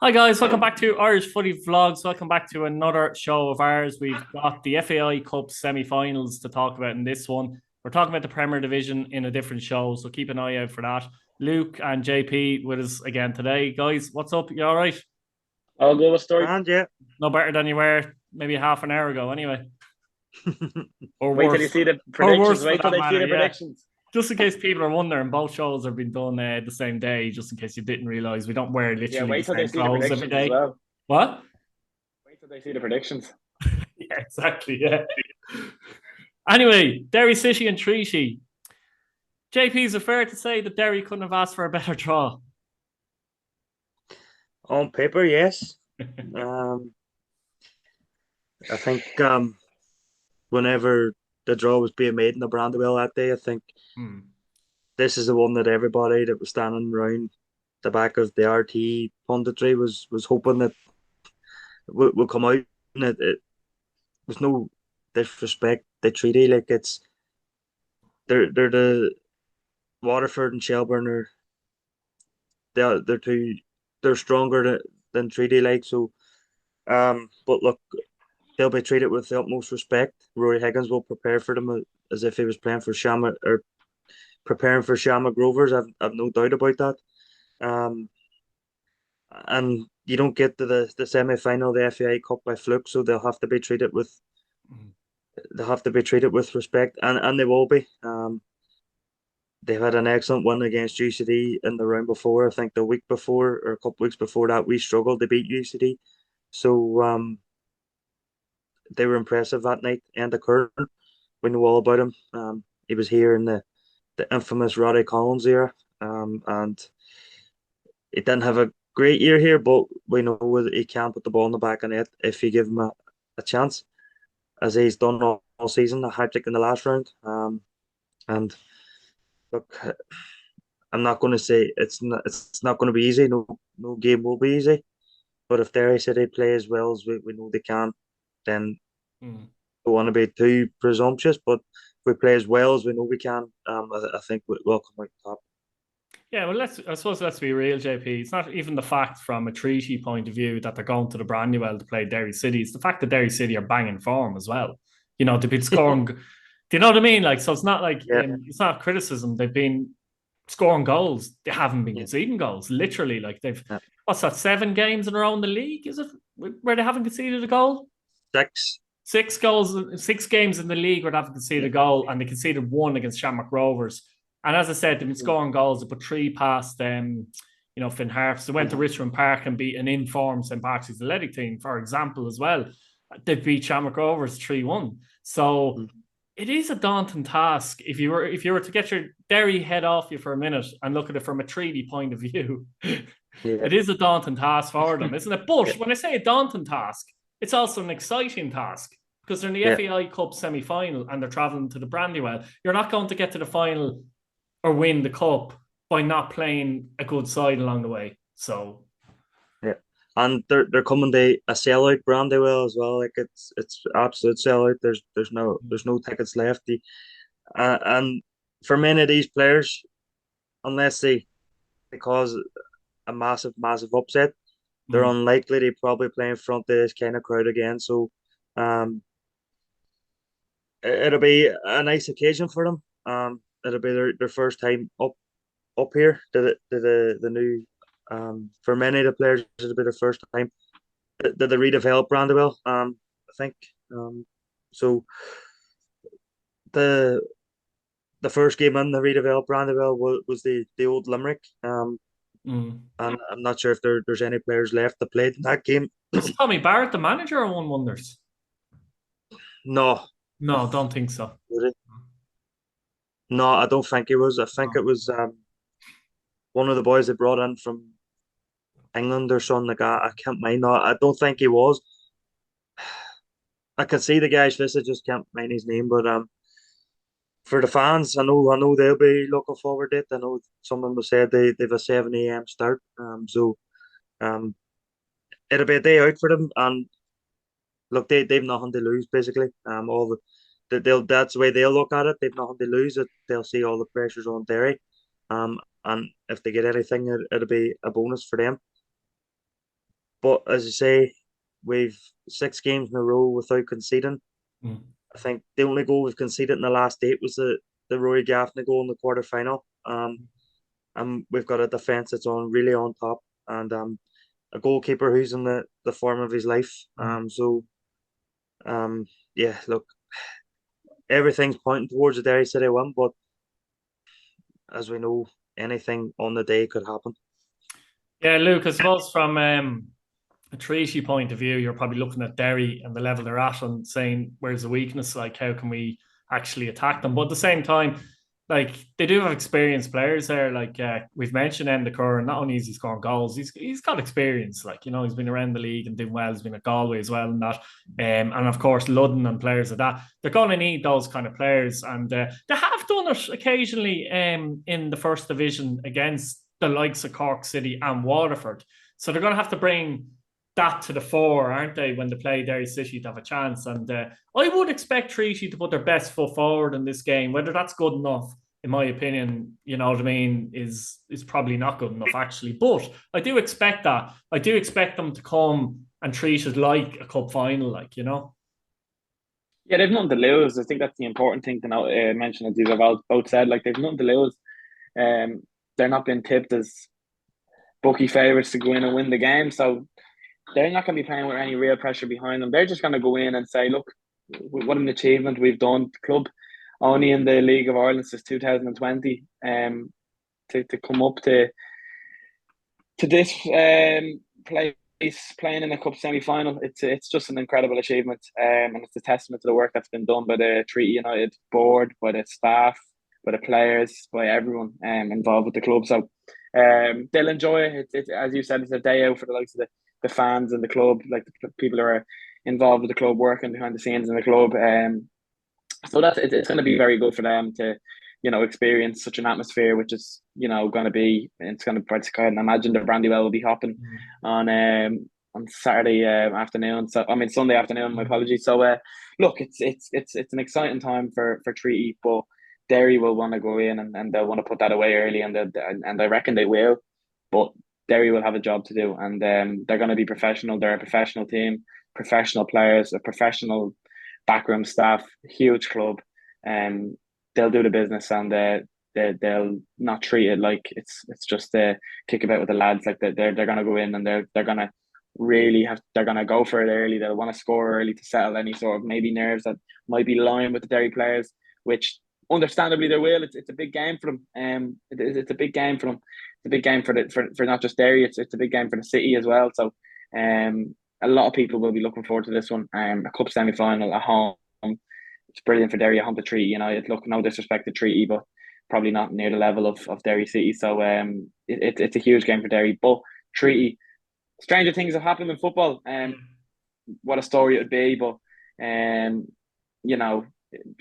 Hi guys, welcome back to Irish Footy Vlogs. Welcome back to another show of ours. We've got the FAI Cup semi-finals to talk about in this one. We're talking about the Premier Division in a different show, so keep an eye out for that. Luke and JP with us again today. Guys, what's up? You all right? I'll go with story. And yeah, No better than you were maybe half an hour ago, anyway. Or Wait till you worse. see the Or predictions. worse for Wait till that they see matter, the yeah. predictions. Just in case people are wondering, both shows have been done the same day, just in case you didn't realise. We don't wear Yeah, literally the wait till they same see the clothes every predictions as day. well. What? Wait till they see the predictions. Yeah, exactly. Yeah. Anyway, Derry City and Treaty. JP, is it fair to say that Derry couldn't have asked for a better draw? on paper, yes. Um, I think whenever the draw was being made in the Brandywell that day, I think Hmm. this is the one that everybody that was standing around the back of the RT punditry was hoping that would come out. And it was no disrespect. The treaty, like they're the Waterford and Shelbourne are they're two they're stronger than treaty, like so. But look, they'll be treated with the utmost respect. Rory Higgins will prepare for them as if he was playing for Shama or preparing for Shamrock Rovers. I've no doubt about that. Um, and you don't get to the semi final of the FAI Cup by fluke, so they'll have to be treated with respect, and they will be. They've had an excellent win against UCD in the round before. I think the week before or a couple of weeks before that, we struggled to beat UCD. So they were impressive that night. And the Curran, we know all about him. He was here in the infamous Roddy Collins era, and he didn't have a great year here, but we know that he can put the ball in the back of net if you give him a chance, as he's done all season, a hat trick in the last round. And look, I'm not going to say it's not going to be easy. No game will be easy. But if Derry City play as well as we know they can, then Hmm. don't want to be too presumptuous. But if we play as well as we know we can, I think we'll come out top. Yeah, well, I suppose let's be real, JP. It's not even the fact from a treaty point of view that they're going to the Brandywell to play Derry City. It's the fact that Derry City are banging form as well. They've been scoring. Do you know what I mean? Like, so it's not like Yeah, it's not criticism. They've been scoring goals. They haven't been yeah, conceding goals. Literally, like they've yeah. what's that? 7 games in a row in the league? Is it where they haven't conceded a goal? 6. 6 goals, 6 games in the league where they haven't conceded Yeah, a goal, and they conceded one against Shamrock Rovers. And as I said, they've been scoring goals. They put three past Finn Harps. They went to Richmond Park and beat an informed St. Patrick's Athletic team, for example, as well. They beat Shamrock Rovers 3-1. So it is a daunting task if you were to get your Derry head off you for a minute and look at it from a treaty point of view. yeah, It is a daunting task for them, isn't it? But yeah, when I say a daunting task, it's also an exciting task because they're in the yeah. FAI Cup semi final and they're travelling to the Brandywell. You're not going to get to the final or win the cup by not playing a good side along the way. So, Yeah. And they're coming to a sellout Brandywell as well. Like it's absolute sellout. There's no tickets left. And for many of these players, unless they cause a massive upset, they're mm, unlikely to probably play in front of this kind of crowd again. So um it'll be a nice occasion for them. It'll be their first time up here to the new for many of the players it'll be their first time the redeveloped Brandywell. I think. So the the first game in the redeveloped Brandywell was the old Limerick. mm. And I'm not sure if there's any players left that played in that game. Was Tommy Barrett the manager or One Wonders? No, No, don't think so. no, I don't think it was. I think No. it was one of the boys they brought in from England or something like that. I can't mind. No, I don't think he was. I can see the guy's face. I just can't mind his name. But for the fans, I know they'll be looking forward to it. I know someone was said they've a 7 a.m. start. So um, it'll be a day out for them. And look, they've nothing to lose basically. They'll that's the way they'll look at it. They've nothing to lose. They'll see all the pressures on Derry. And if they get anything, it'll be a bonus for them. But as you say, we've 6 games in a row without conceding. Mm. I think the only goal we've conceded in the last 8 was the Rory Gaffney goal in the quarter-final. And we've got a defence that's really on top, and a goalkeeper who's in the form of his life. Yeah, look, everything's pointing towards the Derry City win, but as we know, anything on the day could happen. Yeah, Luke, I suppose from a Treaty point of view, you're probably looking at Derry and the level they're at and saying, where's the weakness? Like, how can we actually attack them? But at the same time, like, they do have experienced players there. Like, we've mentioned Enda Curran, not only is he scoring goals, he's got experience. Like, you know, he's been around the league and doing well. He's been at Galway as well and that. And of course, Ludden and players like that. They're going to need those kind of players. And they have done it occasionally in the first division against the likes of Cork City and Waterford. So they're going to have to bring that to the fore, aren't they, when they play Derry City to have a chance. And I would expect Treaty to put their best foot forward in this game. Whether that's good enough, in my opinion, you know what I mean, is probably not good enough, actually. But I do expect that. I do expect them to come and treat it like a cup final, like, you know. Yeah, they've nothing to lose. I think that's the important thing to mention, as you've both said. Like, they've nothing to lose. They're not being tipped as bookie favourites to go in and win the game. So they're not going to be playing with any real pressure behind them. They're just going to go in and say, look, what an achievement we've done. The club only in the League of Ireland since 2020. To come up to this place, playing in a cup semi-final, it's just an incredible achievement. And it's a testament to the work that's been done by the Treaty United board, by the staff, by the players, by everyone involved with the club. So they'll enjoy it. It's as you said, it's a day out for the likes of the fans and the club, like the people who are involved with the club, working behind the scenes in the club. So it's going to be very good for them to, you know, experience such an atmosphere, which is, you know, going to be, it's going to, I can imagine the Brandywell will be hopping on Saturday afternoon. So I mean Sunday afternoon. My apologies. So look, it's an exciting time for Treaty, but Derry will want to go in and they'll want to put that away early, and I reckon they will. But Derry will have a job to do, and they're going to be professional. They're a professional team, professional players, a professional backroom staff, huge club. They'll do the business, and they'll not treat it like it's just a kick about with the lads. Like they're going to go in and they're going to they're going to go for it early. They'll want to score early to settle any sort of maybe nerves that might be lying with the Derry players, which understandably they will. It's a big game for them. It's a big game for them. It's a big game for not just Derry. It's a big game for the city as well. So a lot of people will be looking forward to this one. A cup semi-final at home. It's brilliant for Derry at home to Treaty United. Look, no disrespect to Treaty, but probably not near the level of Derry City. So it's a huge game for Derry. But Treaty, stranger things have happened in football. What a story it would be. But you know,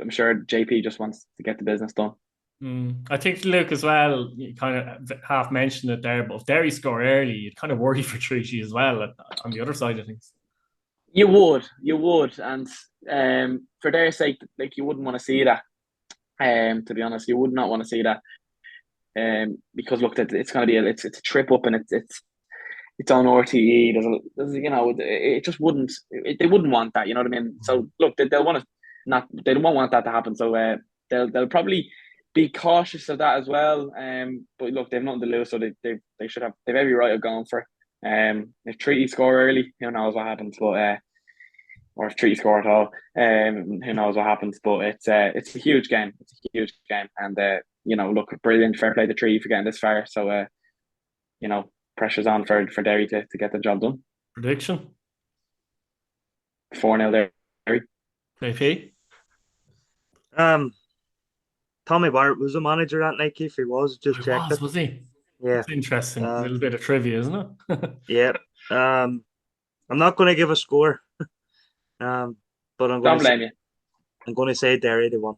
I'm sure JP just wants to get the business done. I think, Luke, as well, you kind of half mentioned it there, but if Derry score early, you'd kind of worry for Treaty as well on the other side of things. You would, and for their sake, like, you wouldn't want to see that. To be honest, you would not want to see that. Because look, it's going to be it's a trip up, and it's on RTE. There's you know, it just wouldn't. They wouldn't want that. You know what I mean? So look, they'll want to not. They won't want that to happen. So they'll probably be cautious of that as well. But look, they've nothing to lose, so they should have. They've every right of going for it. If Treaty score early, who knows what happens? But or if Treaty score at all, who knows what happens? But it's a huge game. It's a huge game, and you know, look, brilliant, fair play to Treaty for getting this far. So you know, pressure's on for Derry to get the job done. Prediction: 4-0 Derry. JP. Tommy Barrett was the manager that night. If he was, just checked it. Was he? Yeah, it's interesting. A little bit of trivia, isn't it? Yeah. I'm not going to give a score. But I'm Don't going blame you. I'm going to say Derry they won.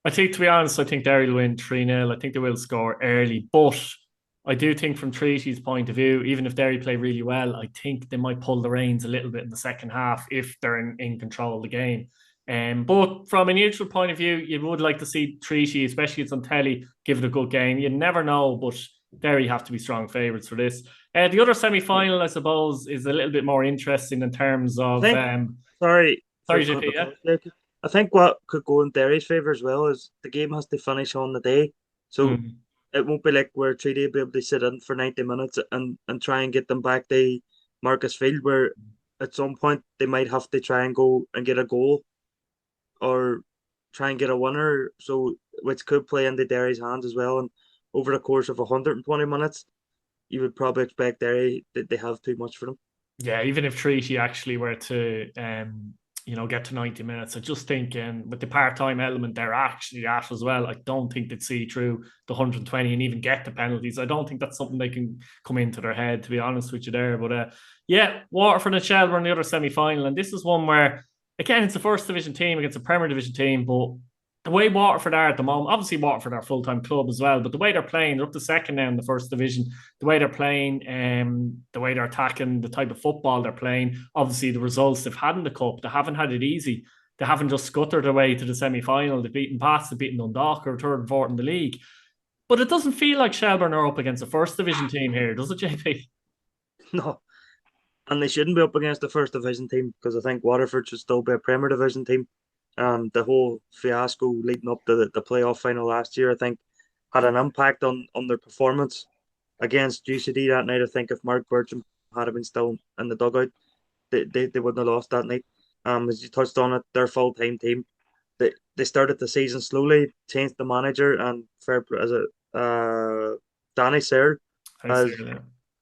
I think, to be honest, I think Derry will win 3-0. I think they will score early, but I do think from Treaty's point of view, even if Derry play really well, I think they might pull the reins a little bit in the second half if they're in control of the game. But from a neutral point of view, you would like to see Treaty, especially it's on telly, give it a good game. You never know, but Derry have to be strong favourites for this. The other semi-final, I suppose, is a little bit more interesting in terms of. Sorry for Sorry, cutting JP. Yeah. across, Jake. I think what could go in Derry's favour as well is the game has to finish on the day, so it won't be like where Treaty will be able to sit in for 90 minutes and try and get them back to Marcus Field, where at some point they might have to try and go and get a goal or try and get a winner, so which could play into Derry's hands as well. And over the course of 120 minutes, you would probably expect Derry that they have too much for them. Yeah, even if Treaty actually were to get to 90 minutes, I just think with the part-time element they're actually at as well, I don't think they'd see through the 120 and even get the penalties. I don't think that's something they can come into their head, to be honest with you there. But Waterford and Shelbourne in the other semi-final, and this is one where, again, it's a first division team against a Premier Division team, but the way Waterford are at the moment, obviously Waterford are a full-time club as well, but the way they're playing, they're up to second now in the first division, the way they're playing, the way they're attacking, the type of football they're playing, obviously the results they've had in the cup, they haven't had it easy. They haven't just scuttered their way to the semi-final. They've beaten Pats, they've beaten Dundalk, or third and fourth in the league. But it doesn't feel like Shelbourne are up against a first division team here, does it, JP? No, and they shouldn't be up against the first division team because I think Waterford should still be a Premier Division team. The whole fiasco leading up to the playoff final last year, I think, had an impact on their performance against UCD that night. I think if Mark Bircham had been still in the dugout, they wouldn't have lost that night. As you touched on it, their full-time team, they started the season slowly, changed the manager, and Danny Sayre has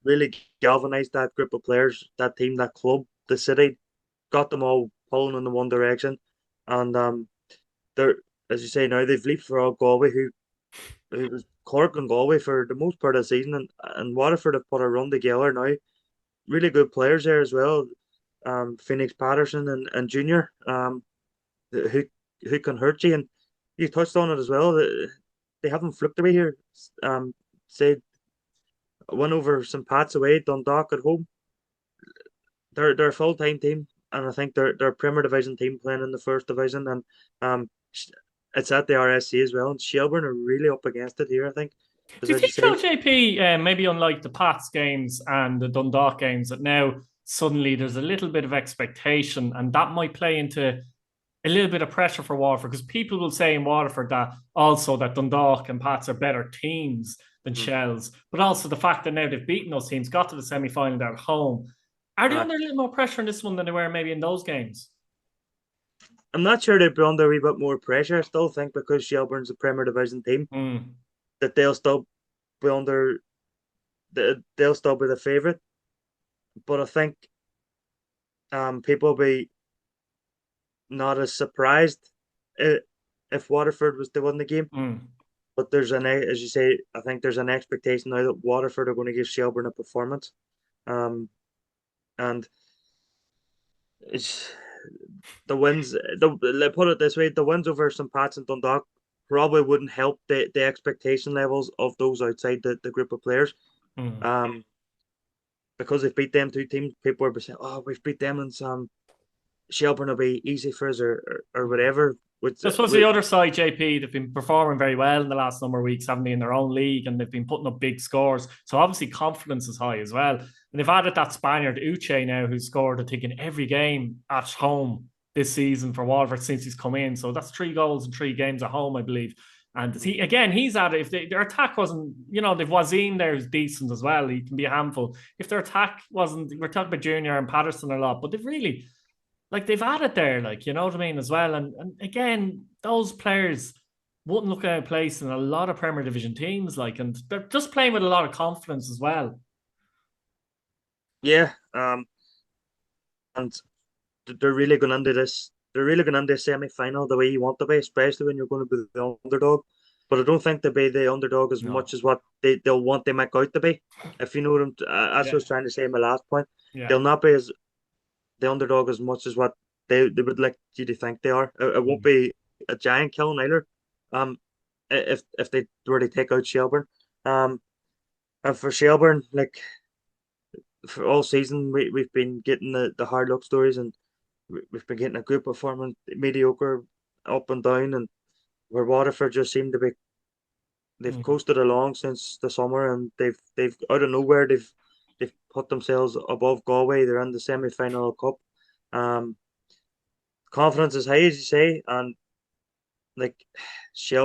really galvanized that group of players, that team, that club, the city, got them all pulling in the one direction. And they're, as you say now, they've leapfrogged Galway, who was Cork and Galway for the most part of the season, and Waterford have put a run together now. Really good players there as well. Phoenix Patterson and Junior, who can hurt you. And you touched on it as well. They haven't flipped away here. Say won over St. Pat's away, Dundalk at home. They're a full time team, and I think they're a Premier Division team playing in the first division, and it's at the RSC as well. And Shelbourne are really up against it here, I think. Do you think so, JP? Maybe unlike the Pats games and the Dundalk games, that now suddenly there's a little bit of expectation, and that might play into a little bit of pressure for Waterford, because people will say in Waterford that also that Dundalk and Pats are better teams than Shells, but also the fact that now they've beaten those teams, got to the semi-final, they're at home. Are they under a little more pressure in this one than they were maybe in those games? I'm not sure they'd be under a wee bit more pressure. I still think because Shelbourne's a Premier Division team, that they'll still be they'll still be the favourite. But I think people will be not as surprised if Waterford was to win the game. But there's as you say, I think there's an expectation now that Waterford are going to give Shelbourne a performance. And it's the wins. Let's put it this way: the wins over St. Pat's and Dundalk probably wouldn't help the expectation levels of those outside the group of players. Because they've beat them two teams, people are saying, "Oh, we've beat them, and some Shelbourne will be easy for us, or whatever." This was the other side, JP. They've been performing very well in the last number of weeks, haven't they, in their own league, and they've been putting up big scores. So obviously confidence is high as well. And they've added that Spaniard Uche now, who's scored, I think, in every game at home this season for Waterford since he's come in. So that's 3 goals in 3 games at home, I believe. And he's at it. If their attack wasn't, they've Wazim there who's decent as well. He can be a handful. If their attack wasn't, we're talking about Junior and Patterson a lot, but they've really, they've had it there, you know what I mean, as well. And again, those players wouldn't look out of place in a lot of Premier Division teams, and they're just playing with a lot of confidence as well. Yeah, and they're really going into this. They're really going into a semi-final the way you want to be, especially when you're going to be the underdog. But I don't think they'll be the underdog as much as what they'll want to make out to be. If you know what that's what I was trying to say in my last point. Yeah. They'll not be as the underdog as much as what they would like you to think they are. It won't be a giant killing either. If they were to take out Shelbourne, and for Shelbourne, for all season we've been getting the hard luck stories, and we've been getting a good performance, mediocre, up and down, and where Waterford just seem to be they've coasted along since the summer, and they've out of nowhere they've put themselves above Galway. They're in the semi-final cup. Confidence is high, as you say, and like I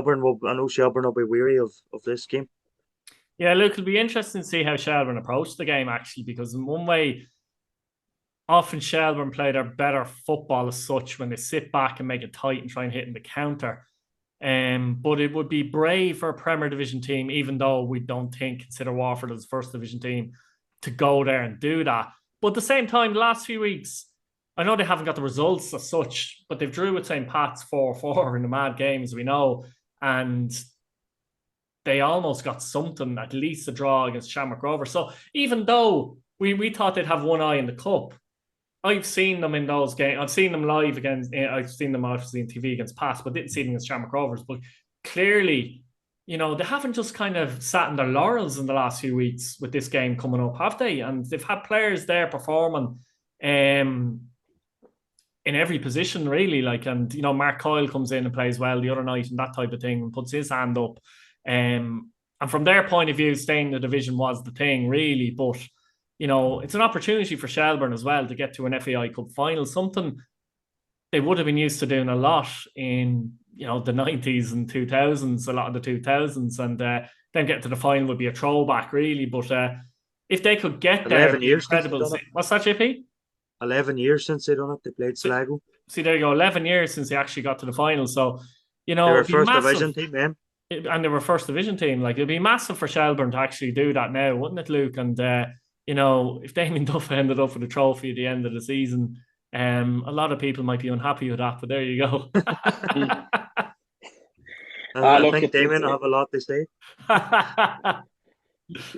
know Shelbourne will be weary of this game. Yeah, look, it'll be interesting to see how Shelbourne approach the game, actually, because in one way, often Shelbourne play their better football as such when they sit back and make it tight and try and hit in the counter. But it would be brave for a Premier Division team, even though we don't consider Waterford as a First Division team, to go there and do that. But at the same time, the last few weeks, I know they haven't got the results as such, but they've drew with St. Pat's 4-4 in the mad game, as we know, and they almost got something, at least a draw against Shamrock Rovers. So even though we thought they'd have one eye in the cup, I've seen them in those games. I've seen them live against, I've seen them obviously on TV against Pats, but didn't see them against Shamrock Rovers. But clearly, they haven't just kind of sat in their laurels in the last few weeks with this game coming up, have they? And they've had players there performing in every position, really. And Mark Coyle comes in and plays well the other night and that type of thing and puts his hand up. And from their point of view, staying in the division was the thing, really. But it's an opportunity for Shelbourne as well to get to an FAI Cup final, something they would have been used to doing a lot in, the 90s and 2000s, a lot of the 2000s, and then getting to the final would be a throwback, really. But if they could get there, 11 years incredible. What's that, JP? 11 years since they done it. They played Sligo. See, there you go. 11 years since they actually got to the final. So, they were First Division team, man. And they were First Division team. It'd be massive for Shelbourne to actually do that now, wouldn't it, Luke? And if Damien Duff ended up with a trophy at the end of the season, a lot of people might be unhappy with that, but there you go. I think Damien will have a lot to say. A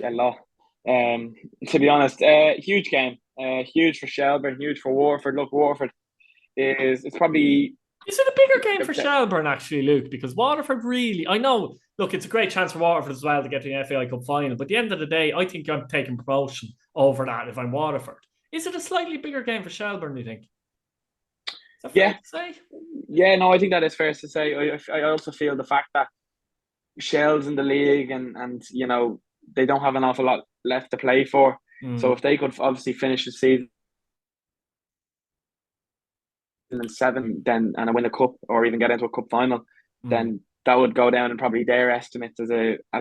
lot. To be honest, huge game. Huge for Shelbourne, huge for Waterford. Look, Waterford it's probably... Is it a bigger game for Shelbourne, actually, Luke? Because Waterford really... I know, look, it's a great chance for Waterford as well to get to the FAI Cup final, but at the end of the day, I think I'm taking promotion over that if I'm Waterford. Is it a slightly bigger game for Shelbourne, do you think? Is that fair to say? Yeah, no, I think that is fair to say. I also feel the fact that Shell's in the league and they don't have an awful lot left to play for. So if they could obviously finish the season in 7, then and win a cup or even get into a cup final, then that would go down in probably their estimates as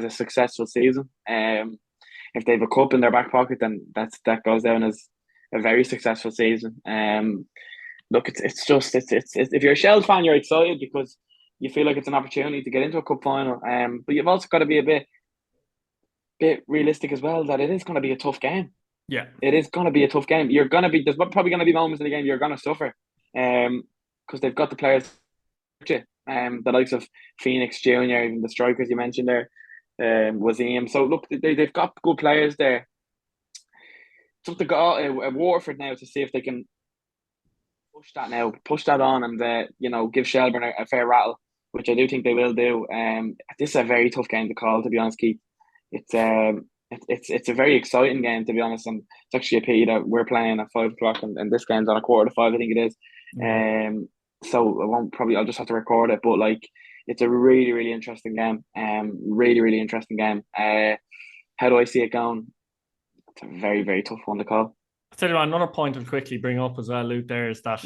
a successful season. If they have a cup in their back pocket, then that goes down as a very successful season. Look, it's if you're a Shells fan, you're excited because you feel like it's an opportunity to get into a cup final. But you've also got to be a bit realistic as well that it is going to be a tough game. Yeah, it is going to be a tough game. There's probably going to be moments in the game you're going to suffer, because they've got the players, the likes of Phoenix Jr., even the strikers you mentioned there, Wazim. So look, they've got good players there. It's up to Waterford now to see if they can push that on, and give Shelbourne a fair rattle, which I do think they will do. This is a very tough game to call, to be honest, Keith. It's a very exciting game, to be honest, and it's actually a pity that we're playing at 5 o'clock and this game's on a 4:45, I think it is. So I'll just have to record it, but it's a really, really interesting game. Really, really interesting game. How do I see it going? It's a very, very tough one to call. I'll tell you what, another point I'll quickly bring up as well, Luke, there is that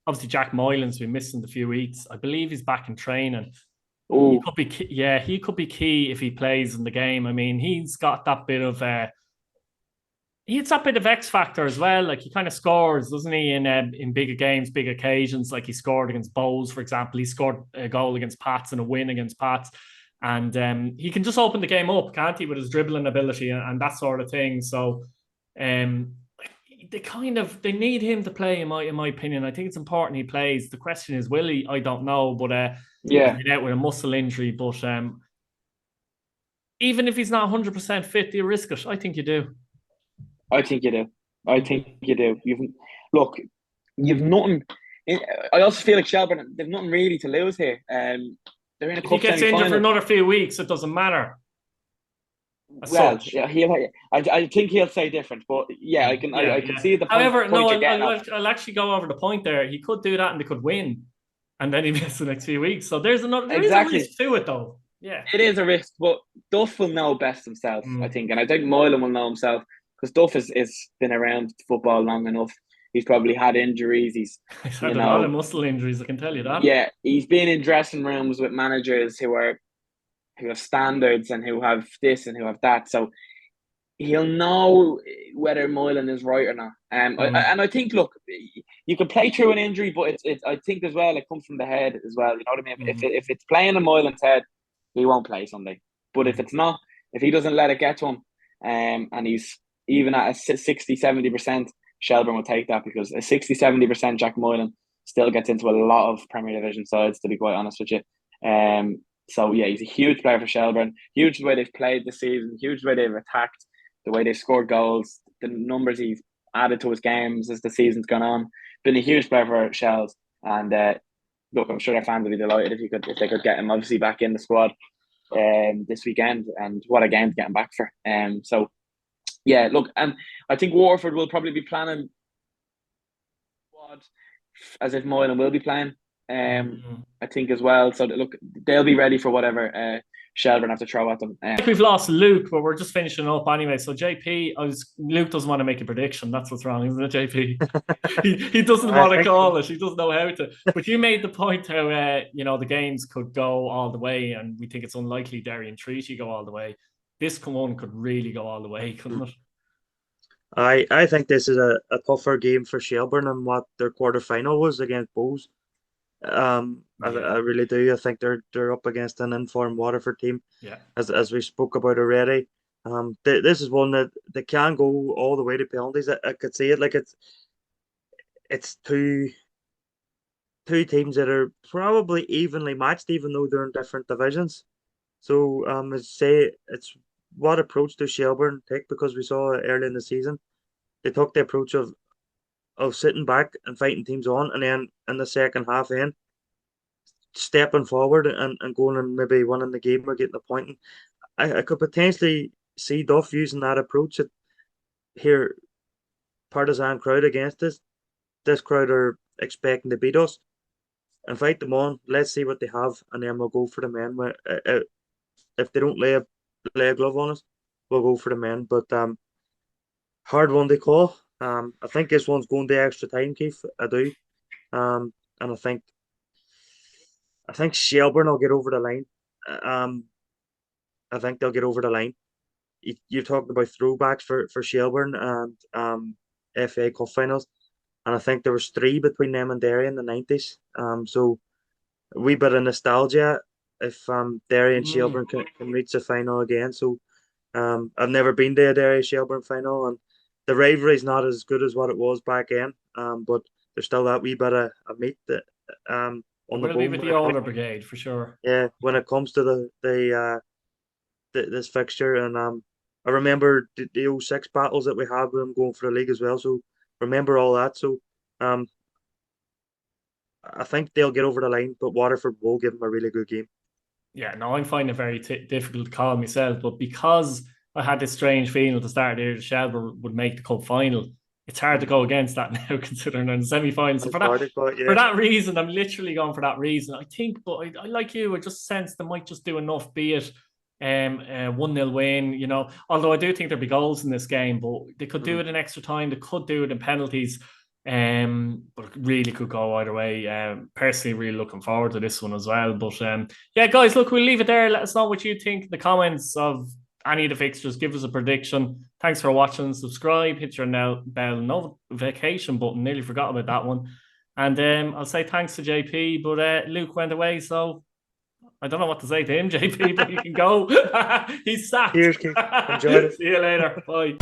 obviously Jack Moylan's been missing a few weeks. I believe he's back in training. He could be key, he could be key if he plays in the game. I mean, he's got that bit of X factor as well. He kind of scores, doesn't he, in bigger games, big occasions. He scored against Bowes, for example. He scored a goal against Pats and a win against Pats. And he can just open the game up, can't he, with his dribbling ability and that sort of thing. So they need him to play, in my opinion. I think it's important he plays. The question is, will he? I don't know, but he's out with a muscle injury. But even if he's not 100% fit, do you risk it? I think you do. I think you do. You've nothing. I also feel like Shelbourne, they've nothing really to lose here. They're in a cup if he gets injured for another few weeks, it doesn't matter. Well, I think he'll say different, but I can see the point. However, I'll actually go over the point there. He could do that and they could win, and then he missed the next few weeks. So there is a risk to it, though. Yeah. It is a risk, but Duff will know best himself, I think. And I think Moylan will know himself because Duff is been around football long enough. He's probably had injuries. He's had a lot of muscle injuries, I can tell you that. Yeah, he's been in dressing rooms with managers who have standards and who have this and who have that. So he'll know whether Moylan is right or not. And I think, look, you can play through an injury, but it's I think as well, it comes from the head as well. You know what I mean? If it's playing in Moylan's head, he won't play Sunday. But if it's not, if he doesn't let it get to him, and he's even at a 60-70%, Shelbourne will take that, because a 60-70% Jack Moylan still gets into a lot of Premier Division sides, to be quite honest with you. So yeah, he's a huge player for Shelbourne. Huge the way they've played this season. Huge the way they've attacked. The way they've scored goals. The numbers he's added to his games as the season's gone on. Been a huge player for Shells. And look, I'm sure their fans would be delighted if they could get him obviously back in the squad this weekend. And what a game to get him back for. So yeah, look, and I think Waterford will probably be planning as if Moylan will be playing. I think as well. So look, they'll be ready for whatever Shelbourne have to throw at them. I think we've lost Luke, but we're just finishing up anyway. So JP, Luke doesn't want to make a prediction. That's what's wrong, isn't it, JP? he doesn't want to call it. He doesn't know how to. But you made the point how the games could go all the way, and we think it's unlikely Derry and Treaty go all the way. This one could really go all the way, couldn't it? I think this is a tougher game for Shelbourne than what their quarter-final was against Bows. I really do. I think they're up against an informed Waterford team. Yeah. As we spoke about already. This is one that they can go all the way to penalties. I could see it like it's two teams that are probably evenly matched, even though they're in different divisions. So I say it's what approach do Shelbourne take, because we saw early in the season they took the approach of sitting back and fighting teams on, and then in the second half end stepping forward and going and maybe winning the game or getting a point. I could potentially see Duff using that approach here. Partisan crowd against us. This crowd are expecting to beat us and fight them on. Let's see what they have, and then we'll go for the men. If they don't lay a glove on us, we'll go for the men. But hard one to call. I think this one's going to extra time, Keith. I do. And I think Shelbourne will get over the line. I think they'll get over the line. You're talking about throwbacks for Shelbourne and FAI Cup finals, and I think there was 3 between them and Derry in the 90s. So a wee bit of nostalgia if Derry and Shelbourne can reach the final again. So I've never been to a Derry Shelbourne final, and the rivalry is not as good as what it was back then. But there's still that wee bit of meat that on the bone. We'll be with the older brigade for sure. Yeah, when it comes to this fixture, and I remember the 06 battles that we had with them going for the league as well. So remember all that. So I think they'll get over the line, but Waterford will give them a really good game. Yeah, no, I'm finding it very difficult to call myself, but because I had this strange feeling at the start of the year that Shelbourne would make the cup final, it's hard to go against that now, considering in the semi-finals. So for that reason, I'm literally going for that reason. I think, but I like you, I just sense they might just do enough, be it 1-0 win, although I do think there'll be goals in this game, but they could do it in extra time, they could do it in penalties, but it really could go either way. Personally, really looking forward to this one as well. But yeah, guys, look, we'll leave it there. Let us know what you think in the comments of any of the fixtures. Give us a prediction. Thanks for watching. Subscribe, hit your bell notification button. Nearly forgot about that one. And I'll say thanks to JP, but Luke went away, so I don't know what to say to him, JP, but you can go. He's sacked. Cheers, Keith. Enjoy it. See you later. Bye.